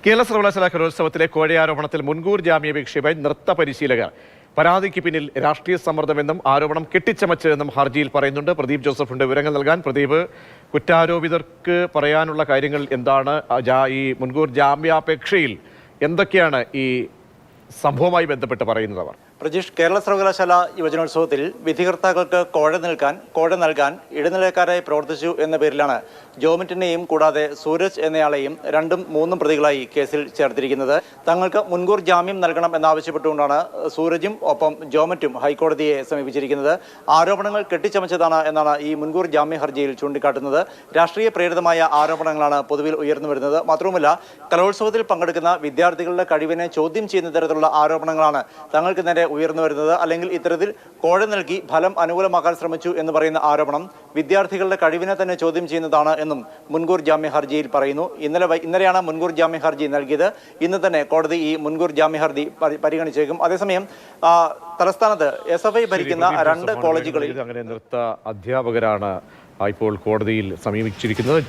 കേരള സർവകലാശാല കലോത്സവത്തിലെ കോഴയാരോപണത്തിൽ മുൻകൂർ ജാമ്യാപേക്ഷയുമായി നൃത്ത പരിശീലകർ പരാതിക്ക് പിന്നിൽ രാഷ്ട്രീയ സമ്മർദ്ദമെന്നും ആരോപണം കെട്ടിച്ചമച്ചതെന്നും ഹർജിയിൽ പറയുന്നുണ്ട്. പ്രദീപ് ജോസഫുണ്ട് വിവരങ്ങൾ നൽകാൻ. പ്രദീപ്, കുറ്റാരോപിതർക്ക് പറയാനുള്ള കാര്യങ്ങൾ എന്താണ്? ഈ മുൻകൂർ ജാമ്യാപേക്ഷയിൽ എന്തൊക്കെയാണ് ഈ സംഭവവുമായി ബന്ധപ്പെട്ട് പറയുന്നത്? അവർ പ്രജീഷ്, കേരള സർവകലാശാല യുവജനോത്സവത്തിൽ വിധികർത്താക്കൾക്ക് കോഴ നൽകാൻ ഇടനിലക്കാരായി പ്രവർത്തിച്ചു എന്ന പേരിലാണ് ജോമിറ്റിനെയും കൂടാതെ സൂരജ് എന്നയാളെയും 2ഉം 3ഉം പ്രതികളായി കേസിൽ ചേർത്തിരിക്കുന്നത്. തങ്ങൾക്ക് മുൻകൂർ ജാമ്യം നൽകണം എന്നാവശ്യപ്പെട്ടുകൊണ്ടാണ് സൂരജും ഒപ്പം ജോമറ്റും ഹൈക്കോടതിയെ സമീപിച്ചിരിക്കുന്നത്. ആരോപണങ്ങൾ കെട്ടിച്ചമച്ചതാണ് എന്നാണ് ഈ മുൻകൂർ ജാമ്യ ഹർജിയിൽ ചൂണ്ടിക്കാട്ടുന്നത്. രാഷ്ട്രീയ പ്രേരിതമായ ആരോപണങ്ങളാണ് പൊതുവിൽ ഉയർന്നു വരുന്നത്. മാത്രവുമല്ല, കലോത്സവത്തിൽ പങ്കെടുക്കുന്ന വിദ്യാർത്ഥികളുടെ കഴിവിനെ ചോദ്യം ചെയ്യുന്ന തരത്തിലുള്ള ആരോപണങ്ങളാണ് തങ്ങൾക്ക് നേരെ ഉയർന്നു വരുന്നത്. അല്ലെങ്കിൽ ഇത്തരത്തിൽ കോഴ നൽകി ഫലം അനുകൂലമാക്കാൻ ശ്രമിച്ചു എന്ന് പറയുന്ന ആരോപണം വിദ്യാർത്ഥികളുടെ കഴിവിനെ തന്നെ ചോദ്യം ചെയ്യുന്നതാണ് എന്നും മുൻകൂർ ജാമ്യ ഹർജിയിൽ പറയുന്നു. ഇന്നലെയാണ് മുൻകൂർ ജാമ്യ ഹർജി നൽകിയത്. ഇന്ന് തന്നെ കോടതി ഈ മുൻകൂർ ജാമ്യ ഹർജി പരിഗണിച്ചേക്കും. അതേസമയം തലസ്ഥാനത്ത് SFI ഭരിക്കുന്ന 2 കോളേജുകളിൽ അങ്ങനെ നൃത്ത അധ്യാപകരാണ് ഇപ്പോൾ കോടതിയിൽ സമീപിച്ചിരിക്കുന്നത്.